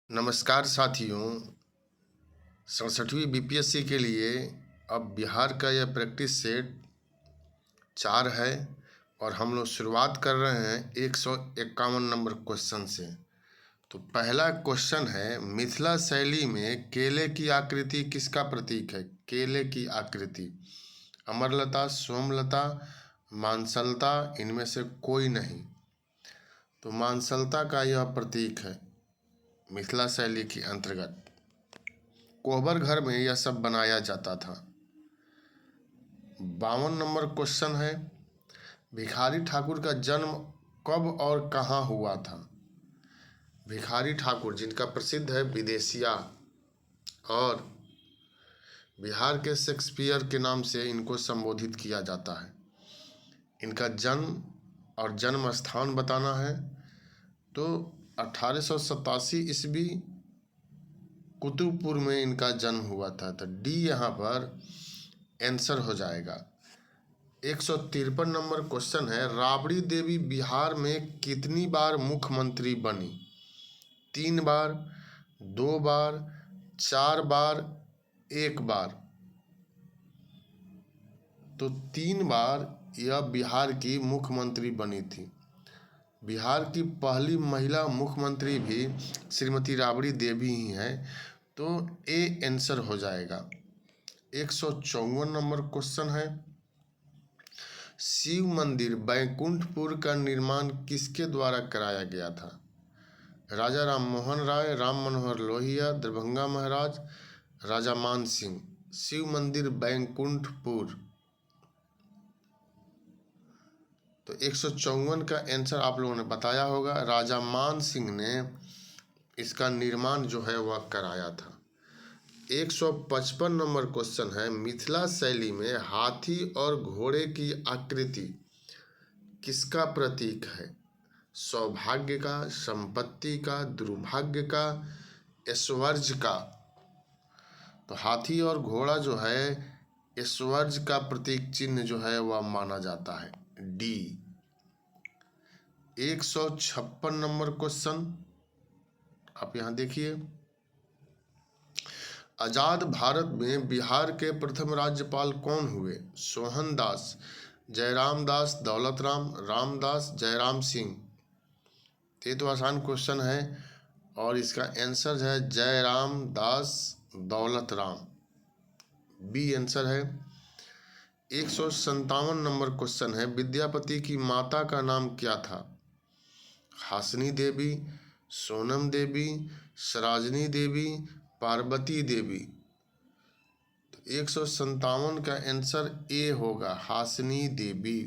नमस्कार साथियों। 67वीं बीपीएससी के लिए अब बिहार का यह प्रैक्टिस सेट 4 है और हम लोग शुरुआत कर रहे हैं 151 नंबर क्वेश्चन से। तो पहला क्वेश्चन है, मिथिला शैली में केले की आकृति किसका प्रतीक है? केले की आकृति अमरलता, सोमलता, मांसलता, इनमें से कोई नहीं। तो मांसलता का यह प्रतीक है मिथिला शैली के अंतर्गत। कोहबर घर में यह सब बनाया जाता था। 52 नंबर क्वेश्चन है, भिखारी ठाकुर का जन्म कब और कहाँ हुआ था? भिखारी ठाकुर जिनका प्रसिद्ध है विदेशिया और बिहार के शेक्सपियर के नाम से इनको संबोधित किया जाता है। इनका जन्म और जन्म स्थान बताना है। तो 1887 ईस्वी कुतुबपुर में इनका जन्म हुआ था। तो डी यहाँ पर आंसर हो जाएगा। 153 नंबर क्वेश्चन है, राबड़ी देवी बिहार में कितनी बार मुख्यमंत्री बनी? 3 बार, 2 बार, 4 बार, 1 बार। तो 3 बार यह बिहार की मुख्यमंत्री बनी थी। बिहार की पहली महिला मुख्यमंत्री भी श्रीमती राबड़ी देवी ही हैं। तो ए आंसर हो जाएगा। 154 नंबर क्वेश्चन है, शिव मंदिर बैकुंठपुर का निर्माण किसके द्वारा कराया गया था? राजा राम मोहन राय, राम मनोहर लोहिया, दरभंगा महाराज, राजा मान सिंह। शिव मंदिर बैकुंठपुर। तो 154 का आंसर आप लोगों ने बताया होगा। राजा मान सिंह ने इसका निर्माण जो है वह कराया था। 155 नंबर क्वेश्चन है, मिथिला शैली में हाथी और घोड़े की आकृति किसका प्रतीक है? सौभाग्य का, संपत्ति का, दुर्भाग्य का, ऐश्वर्य का? तो हाथी और घोड़ा जो है ऐश्वर्य का प्रतीक चिन्ह जो है वह माना जाता है, डी। 156 नंबर क्वेश्चन आप यहां देखिए, आजाद भारत में बिहार के प्रथम राज्यपाल कौन हुए? सोहन दास, जयराम दास, दौलत राम, रामदास, जयराम सिंह। ये तो आसान क्वेश्चन है और इसका आंसर है जयराम दास दौलत राम, बी आंसर है। 157 नंबर क्वेश्चन है, विद्यापति की माता का नाम क्या था? हासनी देवी, सोनम देवी, सराजनी देवी, पार्वती देवी। तो 157 का आंसर ए होगा, हासनी देवी।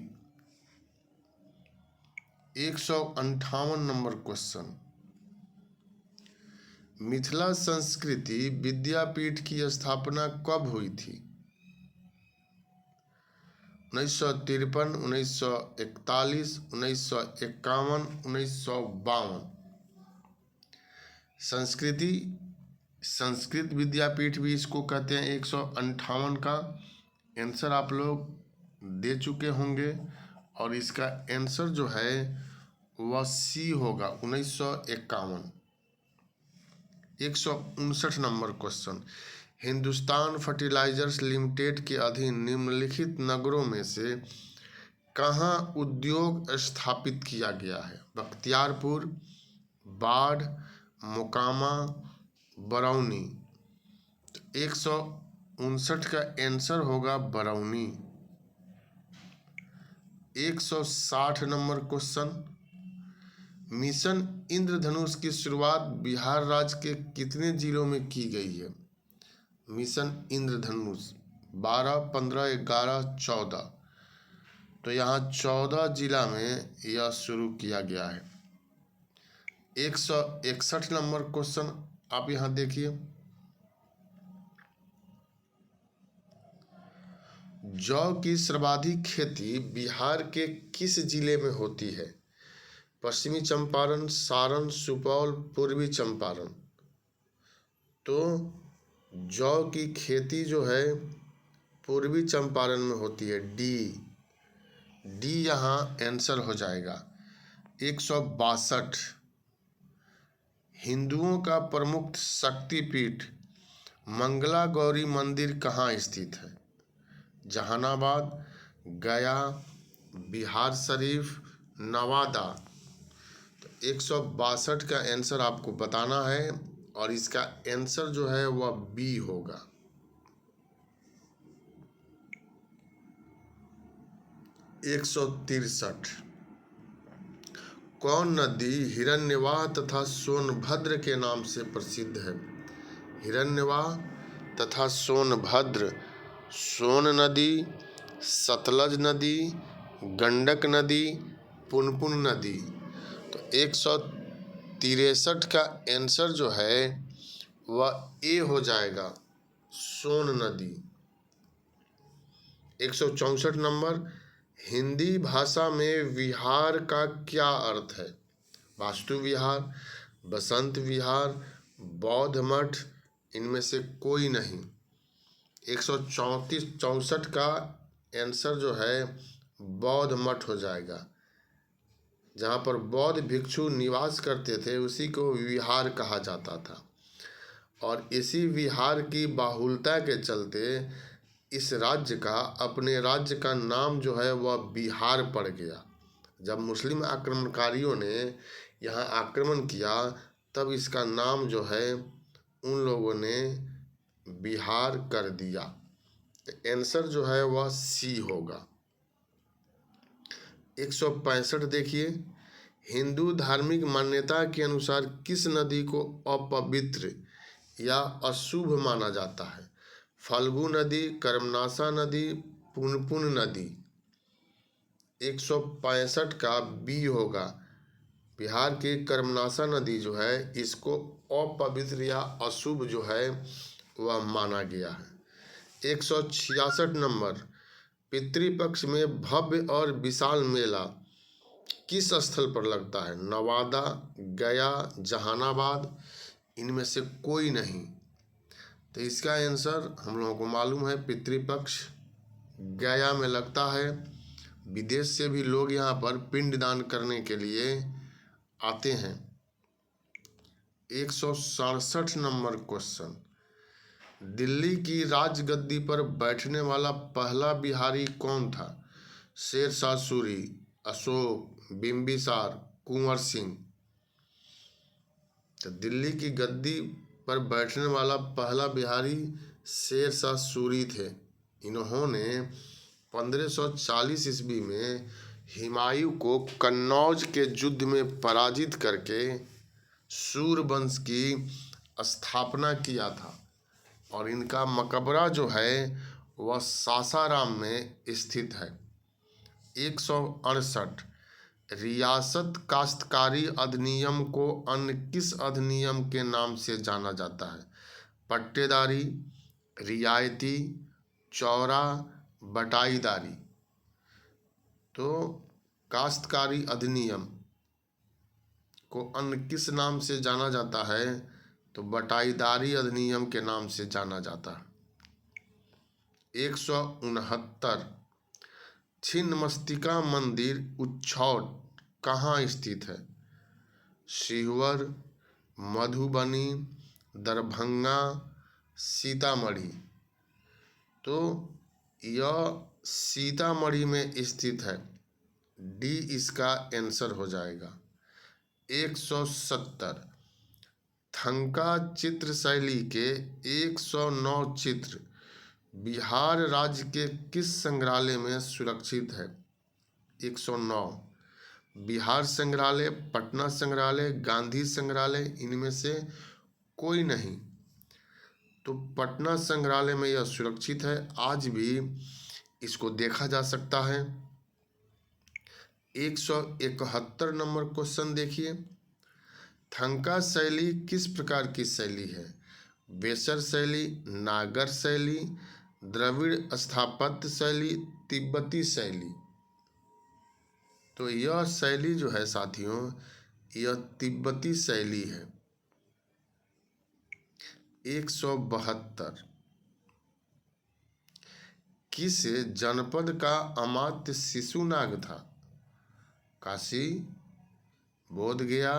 158 नंबर क्वेश्चन, मिथिला संस्कृति विद्यापीठ की स्थापना कब हुई थी? 1953, 1941, 1951, 1952। संस्कृत विद्यापीठ भी इसको कहते हैं। 158 का आंसर आप लोग दे चुके होंगे और इसका आंसर जो है वह सी होगा, 1951। 159 number question, Hindustan fertilizers limited के अधीन निम्नलिखित नगरों में से कहाँ उद्योग स्थापित किया गया है? बख्तियारपुर, बाढ़, मोकामा, बरौनी। तो 159 का आंसर होगा बरौनी। 160 नंबर क्वेश्चन, मिशन इंद्रधनुष की शुरुआत बिहार राज्य के कितने जिलों में की गई है? मिशन इंद्रधनुष 12, 15, 11, 14। तो यहाँ 14 जिला में यह शुरू किया गया है। 161 नंबर क्वेश्चन आप यहाँ देखिए, जौ की सर्वाधिक खेती बिहार के किस जिले में होती है? पश्चिमी चंपारण, सारण, सुपौल, पूर्वी चंपारण। तो जौ की खेती जो है पूर्वी चंपारण में होती है, डी यहाँ आंसर हो जाएगा। 162, हिंदुओं का प्रमुख शक्तिपीठ मंगला गौरी मंदिर कहाँ स्थित है? जहानाबाद, गया, बिहार शरीफ, नवादा। तो 162 का आंसर आपको बताना है और इसका आंसर जो है वह बी होगा। 163 कौन नदी हिरण्यवाह तथा सोनभद्र के नाम से प्रसिद्ध है? हिरण्यवाह तथा सोनभद्र, सोन नदी, सतलज नदी, गंडक नदी, पुनपुन नदी। तो 163 का आंसर जो है वह ए हो जाएगा, सोन नदी। 164 नंबर, हिंदी भाषा में विहार का क्या अर्थ है? वास्तु विहार, बसंत विहार, बौद्ध मठ, इनमें से कोई नहीं। 164 का आंसर जो है बौद्ध मठ हो जाएगा। जहाँ पर बौद्ध भिक्षु निवास करते थे उसी को विहार कहा जाता था, और इसी विहार की बाहुलता के चलते इस राज्य का, अपने राज्य का नाम जो है वह बिहार पड़ गया। जब मुस्लिम आक्रमणकारियों ने यहाँ आक्रमण किया तब इसका नाम जो है उन लोगों ने बिहार कर दिया। तो आंसर जो है वह सी होगा। 165 देखिए, हिंदू धार्मिक मान्यता के अनुसार किस नदी को अपवित्र या अशुभ माना जाता है? फल्गु नदी, कर्मनाशा नदी, पुनपुन नदी। 165 का बी होगा। बिहार की कर्मनाशा नदी जो है इसको अपवित्र या अशुभ जो है वह माना गया है। 166 नंबर, पितृपक्ष में भव्य और विशाल मेला किस स्थल पर लगता है? नवादा, गया, जहानाबाद, इनमें से कोई नहीं। तो इसका आंसर हम लोगों को मालूम है, पितृपक्ष गया में लगता है। विदेश से भी लोग यहाँ पर पिंडदान करने के लिए आते हैं। 167 नंबर क्वेश्चन, दिल्ली की राजगद्दी पर बैठने वाला पहला बिहारी कौन था? शेरशाह सूरी, अशोक, बिंबिसार, कुंवर सिंह। तो दिल्ली की गद्दी पर बैठने वाला पहला बिहारी शेरशाह सूरी थे। इन्होंने 1540 ईस्वी में हुमायूं को कन्नौज के युद्ध में पराजित करके सूरवंश की स्थापना किया था, और इनका मकबरा जो है वह सासाराम में स्थित है। 168 रियासत काश्तकारी अधिनियम को अन्य किस अधिनियम के नाम से जाना जाता है? पट्टेदारी, रियायती, चौरा, बटाईदारी। तो काश्तकारी अधिनियम को अन्य किस नाम से जाना जाता है? तो बटाईदारी अधिनियम के नाम से जाना जाता है। 169 छिन्नमस्तिका मंदिर उच्छौट कहाँ स्थित है? शिवहर, मधुबनी, दरभंगा, सीतामढ़ी। तो यह सीतामढ़ी में स्थित है। डी इसका आंसर हो जाएगा। 170 थंका चित्र शैली के 109 चित्र बिहार राज्य के किस संग्रहालय में सुरक्षित है? 109 बिहार संग्रहालय, पटना संग्रहालय, गांधी संग्रहालय, इनमें से कोई नहीं। तो पटना संग्रहालय में यह सुरक्षित है, आज भी इसको देखा जा सकता है। 171 नंबर क्वेश्चन देखिए, थंका शैली किस प्रकार की शैली है? बेसर शैली, नागर शैली, द्रविड़ स्थापत्य शैली, तिब्बती शैली। तो यह शैली जो है साथियों, यह तिब्बती शैली है। 172 किस जनपद का अमात्य शिशुनाग था? काशी, बोधगया,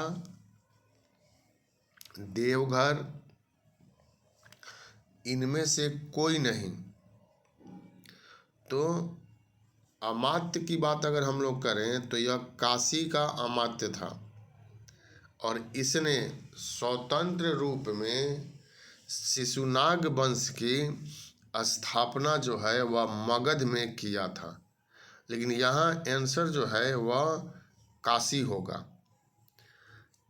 देवघर, इनमें से कोई नहीं। तो अमात्य की बात अगर हम लोग करें तो यह काशी का अमात्य था और इसने स्वतंत्र रूप में शिशुनाग वंश की स्थापना जो है वह मगध में किया था। लेकिन यहाँ आंसर जो है वह काशी होगा।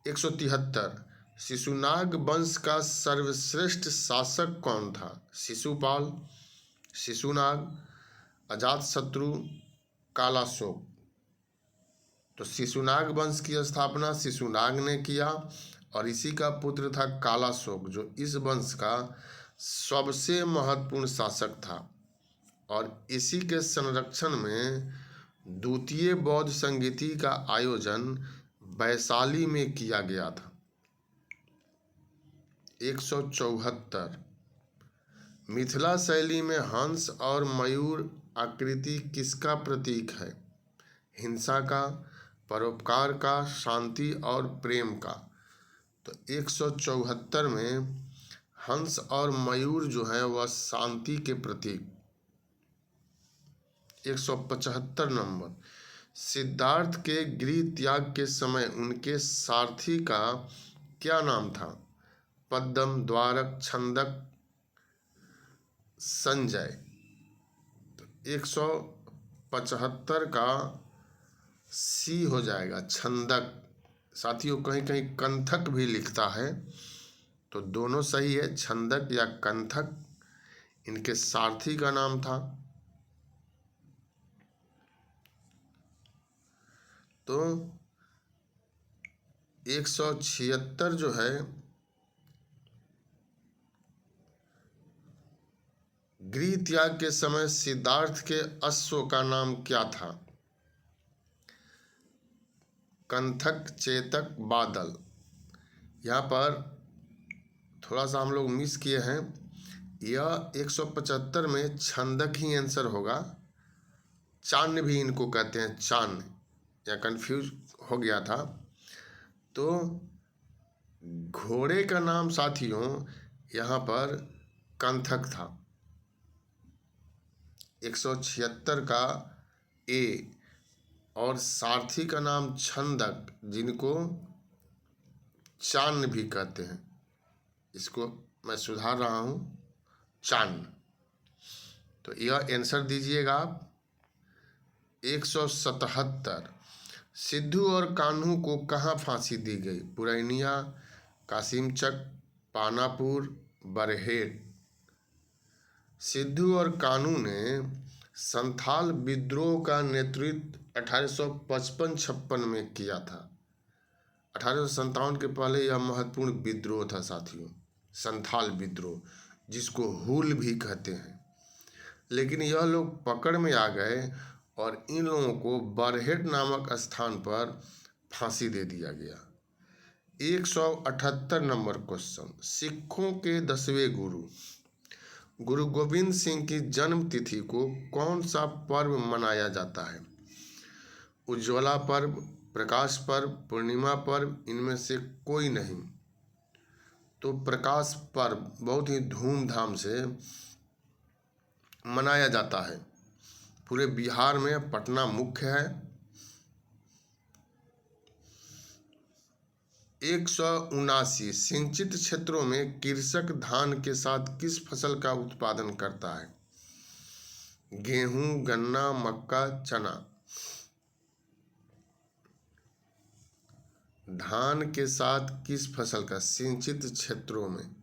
173, शिशुनाग वंश का सर्वश्रेष्ठ शासक कौन था? शिशुपाल, शिशुनाग, अजातशत्रु, कालाशोक। तो शिशुनाग वंश की स्थापना शिशुनाग ने किया और इसी का पुत्र था कालाशोक, जो इस वंश का सबसे महत्वपूर्ण शासक था। और इसी के संरक्षण में द्वितीय बौद्ध संगीति का आयोजन वैशाली में किया गया था। 174, मिथिला शैली में हंस और मयूर आकृति किसका प्रतीक है? हिंसा का, परोपकार का, शांति और प्रेम का। तो 174 में हंस और मयूर जो है वह शांति के प्रतीक। 175 नंबर, सिद्धार्थ के गृह त्याग के समय उनके सारथी का क्या नाम था? पद्म, द्वारक, छंदक, संजय। तो 175 का सी हो जाएगा, छंदक। साथियों कहीं कहीं कंथक भी लिखता है, तो दोनों सही है, छंदक या कंथक इनके सारथी का नाम था। तो 176 जो है, गृह त्याग के समय सिद्धार्थ के अश्व का नाम क्या था? कंथक, चेतक, बादल। यहाँ पर थोड़ा सा हम लोग मिस किए हैं। यह 175 में छंदक ही आंसर होगा। चान्य भी इनको कहते हैं, चान्य, या कंफ्यूज हो गया था। तो घोड़े का नाम साथियों यहाँ पर कंथक था। 176 का ए। और सारथी का नाम छंदक, जिनको चान्य भी कहते हैं, इसको मैं सुधार रहा हूँ, चान्य। तो यह आंसर दीजिएगा आप। 177, सिद्धू और कान्हू को कहाँ फांसी दी गई? पुरैनिया, कासिमचक, पानापुर, बरहेट। सिद्धू और कान्हू ने संथाल विद्रोह का नेतृत्व 1855-56 में किया था। 1857 के पहले यह महत्वपूर्ण विद्रोह था साथियों, संथाल विद्रोह, जिसको हूल भी कहते हैं। लेकिन यह लोग पकड़ में आ गए और इन लोगों को बरहेट नामक स्थान पर फांसी दे दिया गया। 178 नंबर क्वेश्चन, सिखों के 10वें गुरु गुरु गोविंद सिंह की जन्म तिथि को कौन सा पर्व मनाया जाता है? उज्ज्वला पर्व, प्रकाश पर्व, पूर्णिमा पर्व, इनमें से कोई नहीं। तो प्रकाश पर्व बहुत ही धूमधाम से मनाया जाता है। पूरे बिहार में पटना मुख्य है। 179, सिंचित क्षेत्रों में कृषक धान के साथ किस फसल का उत्पादन करता है? गेहूं, गन्ना, मक्का, चना। धान के साथ किस फसल का सिंचित क्षेत्रों में?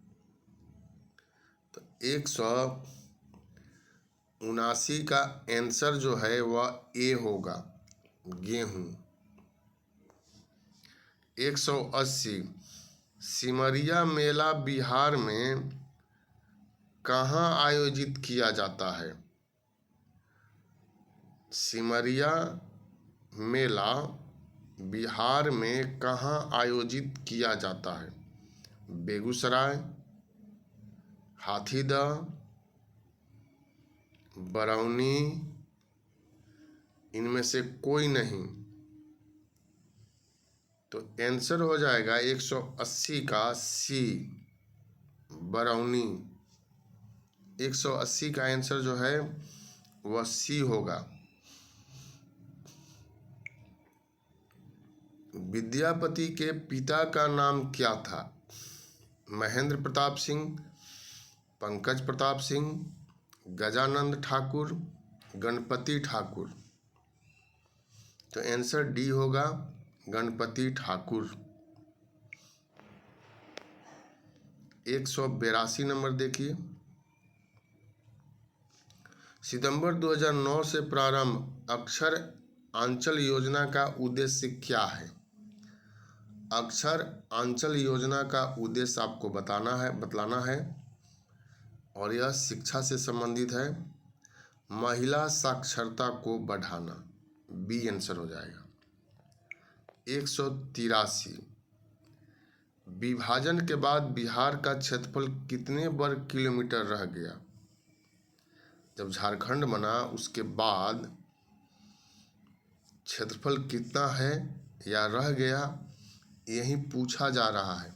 तो 179 का आंसर जो है वह ए होगा, गेहूं। 180, सिमरिया मेला बिहार में कहाँ आयोजित किया जाता है? सिमरिया मेला बिहार में कहाँ आयोजित किया जाता है? बेगूसराय, हाथीदह, बरौनी, इनमें से कोई नहीं। तो तो आंसर हो जाएगा 180 का सी, बरौनी। 180 का आंसर जो है वह सी होगा। विद्यापति के पिता का नाम क्या था? महेंद्र प्रताप सिंह, पंकज प्रताप सिंह, गजानंद ठाकुर, गणपति ठाकुर। तो आंसर डी होगा, गणपति ठाकुर। 182 नंबर देखिए। सितंबर 2009 से प्रारंभ अक्षर आंचल योजना का उद्देश्य क्या है? अक्षर आंचल योजना का उद्देश्य आपको बतलाना है और यह शिक्षा से संबंधित है। महिला साक्षरता को बढ़ाना, बी आंसर हो जाएगा। 183 विभाजन के बाद बिहार का क्षेत्रफल कितने वर्ग किलोमीटर रह गया? जब झारखंड बना उसके बाद क्षेत्रफल कितना है या रह गया, यही पूछा जा रहा है।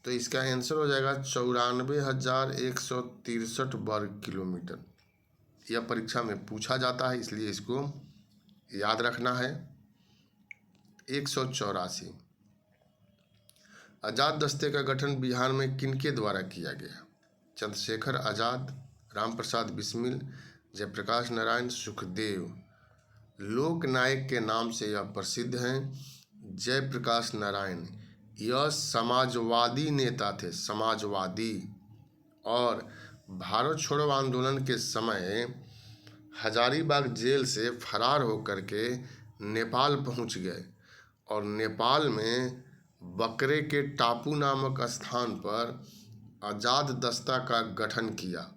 तो इसका आंसर हो जाएगा 94,163 वर्ग किलोमीटर। यह परीक्षा में पूछा जाता है, इसलिए इसको याद रखना है। 184 आज़ाद दस्ते का गठन बिहार में किनके द्वारा किया गया? चंद्रशेखर आज़ाद, राम प्रसाद बिस्मिल, जयप्रकाश नारायण, सुखदेव। लोक नायक के नाम से यह प्रसिद्ध हैं जयप्रकाश नारायण। यह समाजवादी नेता थे, समाजवादी, और भारत छोड़ो आंदोलन के समय हजारीबाग जेल से फरार होकर के नेपाल पहुंच गए और नेपाल में बकरे के टापू नामक स्थान पर आज़ाद दस्ता का गठन किया।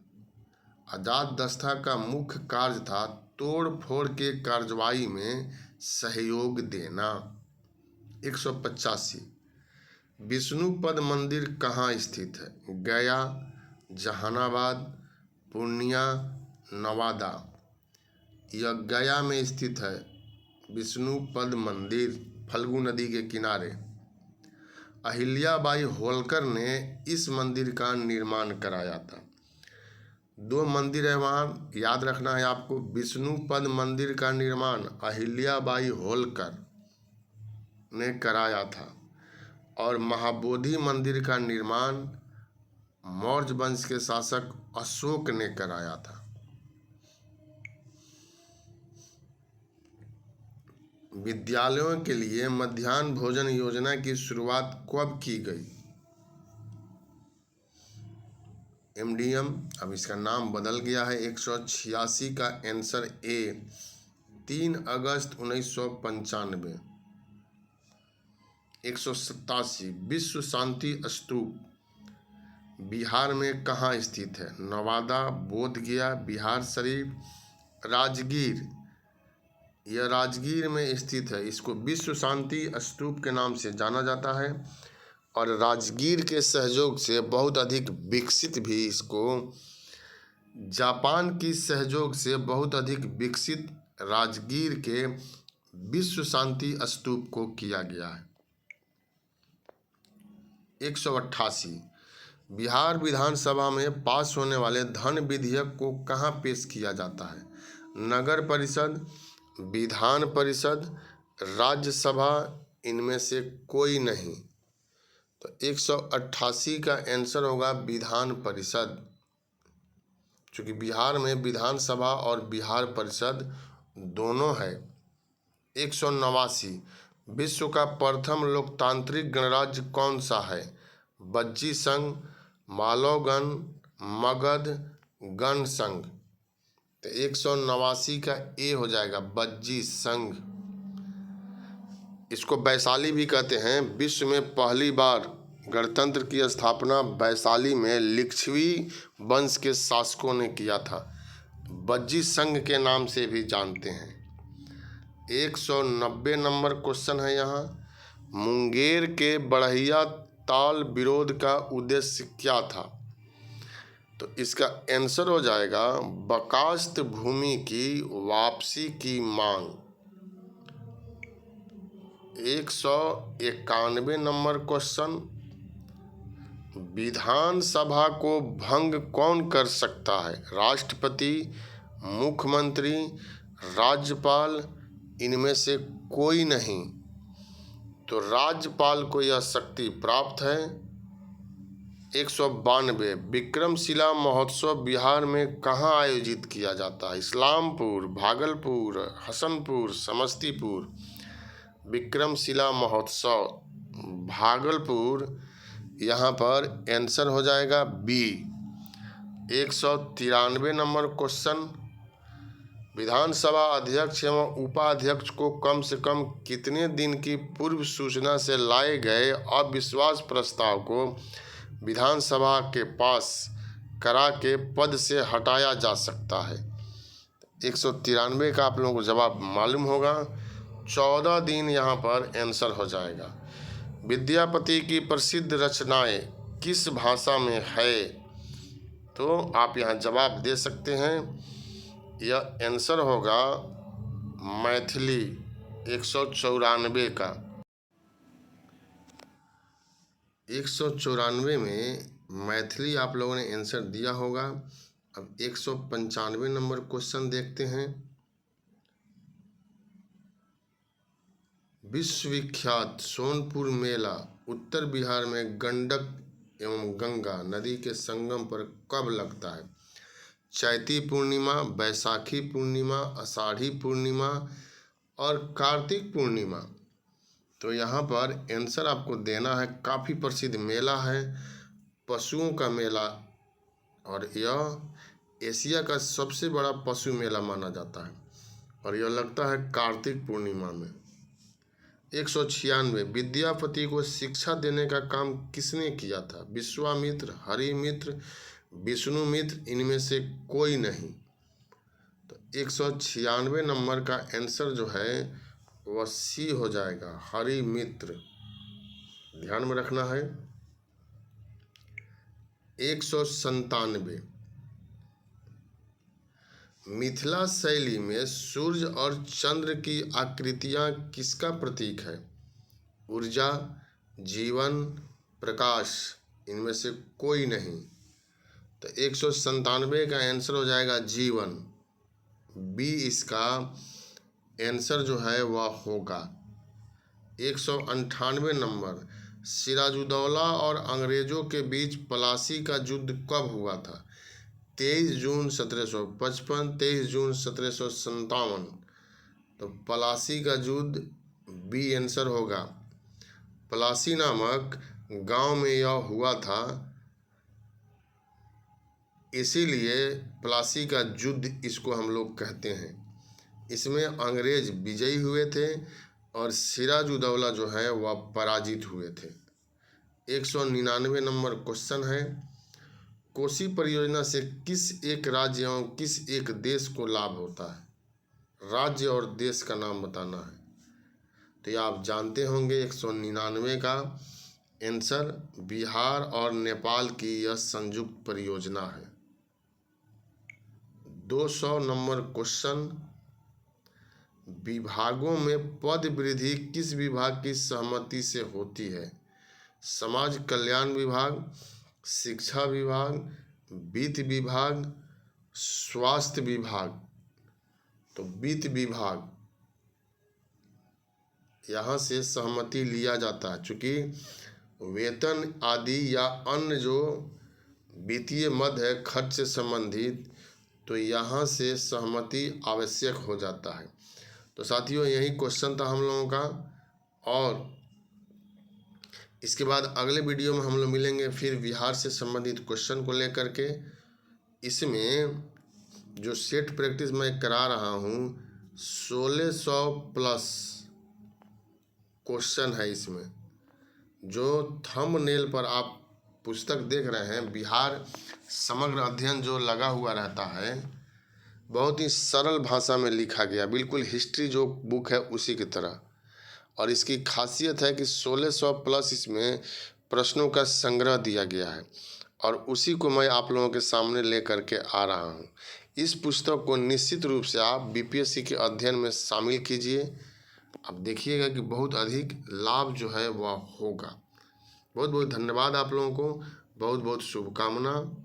आज़ाद दस्ता का मुख्य कार्य था तोड़ फोड़ के कार्रवाई में सहयोग देना। 185 विष्णुपद मंदिर कहाँ स्थित है? गया, जहानाबाद, पूर्णिया, नवादा। यह गया में स्थित है विष्णुपद मंदिर, फल्गु नदी के किनारे। अहिल्याबाई होलकर ने इस मंदिर का निर्माण कराया था। 2 मंदिर है वहाँ, याद रखना है आपको। विष्णुपद मंदिर का निर्माण अहिल्याबाई होलकर ने कराया था और महाबोधि मंदिर का निर्माण मौर्य वंश के शासक अशोक ने कराया था। विद्यालयों के लिए मध्याह्न भोजन योजना की शुरुआत कब की गई? MDM, अब इसका नाम बदल गया है। 186 का आंसर ए, 3 अगस्त 1995। 187 विश्व शांति स्तूप बिहार में कहाँ स्थित है? नवादा, बोधगया, बिहार शरीफ, राजगीर। यह राजगीर में स्थित है। इसको विश्व शांति स्तूप के नाम से जाना जाता है और राजगीर के सहयोग से बहुत अधिक विकसित भी इसको, जापान की सहयोग से बहुत अधिक विकसित राजगीर के विश्व शांति स्तूप को किया गया है। 188 बिहार विधानसभा में पास होने वाले धन विधेयक को कहाँ पेश किया जाता है? नगर परिषद, विधान परिषद, राज्यसभा, इनमें से कोई नहीं। तो 188 का आंसर होगा विधान परिषद, क्योंकि बिहार में विधानसभा और बिहार परिषद दोनों है। 189 विश्व का प्रथम लोकतांत्रिक गणराज्य कौन सा है? बज्जी संघ, मालव गण, मगध गण संघ। तो 189 का ए हो जाएगा, बज्जी संघ। इसको वैशाली भी कहते हैं। विश्व में पहली बार गणतंत्र की स्थापना वैशाली में लिच्छवी वंश के शासकों ने किया था। बज्जी संघ के नाम से भी जानते हैं। 190 नंबर क्वेश्चन है यहाँ। मुंगेर के बढ़िया ताल विरोध का उद्देश्य क्या था? तो इसका आंसर हो जाएगा बकास्त भूमि की वापसी की मांग। 191 नंबर क्वेश्चन, विधानसभा को भंग कौन कर सकता है? राष्ट्रपति, मुख्यमंत्री, राज्यपाल, इनमें से कोई नहीं। तो राज्यपाल को यह शक्ति प्राप्त है। 192 विक्रमशिला महोत्सव बिहार में कहाँ आयोजित किया जाता है? इस्लामपुर, भागलपुर, हसनपुर, समस्तीपुर। विक्रमशिला महोत्सव भागलपुर, यहाँ पर आंसर हो जाएगा बी। 193 नंबर क्वेश्चन, विधानसभा अध्यक्ष एवं उपाध्यक्ष को कम से कम कितने दिन की पूर्व सूचना से लाए गए अविश्वास प्रस्ताव को विधानसभा के पास करा के पद से हटाया जा सकता है? 193 का आप लोगों को जवाब मालूम होगा, 14 दिन यहाँ पर आंसर हो जाएगा। विद्यापति की प्रसिद्ध रचनाएं किस भाषा में है? तो आप यहाँ जवाब दे सकते हैं, यह आंसर होगा मैथिली। 194 का 194 में मैथिली आप लोगों ने आंसर दिया होगा। अब 195 नंबर क्वेश्चन देखते हैं। विश्वविख्यात सोनपुर मेला उत्तर बिहार में गंडक एवं गंगा नदी के संगम पर कब लगता है? चैती पूर्णिमा, बैसाखी पूर्णिमा, आषाढ़ी पूर्णिमा और कार्तिक पूर्णिमा। तो यहाँ पर आंसर आपको देना है, काफ़ी प्रसिद्ध मेला है, पशुओं का मेला, और यह एशिया का सबसे बड़ा पशु मेला माना जाता है और यह लगता है कार्तिक पूर्णिमा में। 196 विद्यापति को शिक्षा देने का काम किसने किया था? विश्वामित्र, हरिमित्र, विष्णुमित्र, इनमें से कोई नहीं। तो 196 नंबर का आंसर जो है वह सी हो जाएगा, हरिमित्र, ध्यान में रखना है। 197 मिथिला शैली में सूर्य और चंद्र की आकृतियाँ किसका प्रतीक है? ऊर्जा, जीवन, प्रकाश, इनमें से कोई नहीं। तो 197 का आंसर हो जाएगा जीवन, बी इसका आंसर जो है वह होगा। 198 नंबर, सिराजुद्दौला और अंग्रेजों के बीच प्लासी का युद्ध कब हुआ था? 23 जून 1755, 23 जून 1757। तो प्लासी का युद्ध बी आंसर होगा। प्लासी नामक गांव में यह हुआ था, इसीलिए प्लासी का युद्ध इसको हम लोग कहते हैं। इसमें अंग्रेज विजयी हुए थे और सिराजुद्दौला जो है वह पराजित हुए थे। 199 नंबर क्वेश्चन है, कोसी परियोजना से किस एक राज्य एवं किस एक देश को लाभ होता है? राज्य और देश का नाम बताना है। तो ये आप जानते होंगे, 199 का आंसर बिहार और नेपाल की यह संयुक्त परियोजना है। 200 नंबर क्वेश्चन, विभागों में पद वृद्धि किस विभाग की सहमति से होती है? समाज कल्याण विभाग, शिक्षा विभाग, वित्त विभाग, स्वास्थ्य विभाग। तो वित्त विभाग, यहाँ से सहमति लिया जाता है, चूँकि वेतन आदि या अन्य जो वित्तीय मद है खर्च से संबंधित, तो यहाँ से सहमति आवश्यक हो जाता है। तो साथियों, यही क्वेश्चन था हम लोगों का, और इसके बाद अगले वीडियो में हम लोग मिलेंगे फिर बिहार से संबंधित क्वेश्चन को लेकर के। इसमें जो सेट प्रैक्टिस मैं करा रहा हूँ 1600 प्लस क्वेश्चन है। इसमें जो थंबनेल पर आप पुस्तक देख रहे हैं, बिहार समग्र अध्ययन जो लगा हुआ रहता है, बहुत ही सरल भाषा में लिखा गया, बिल्कुल हिस्ट्री जो बुक है उसी की तरह। और इसकी खासियत है कि 1600 प्लस इसमें प्रश्नों का संग्रह दिया गया है और उसी को मैं आप लोगों के सामने लेकर के आ रहा हूँ। इस पुस्तक को निश्चित रूप से आप बीपीएससी के अध्ययन में शामिल कीजिए आप देखिएगा कि बहुत अधिक लाभ जो है वह होगा। बहुत बहुत धन्यवाद आप लोगों को, बहुत बहुत शुभकामना।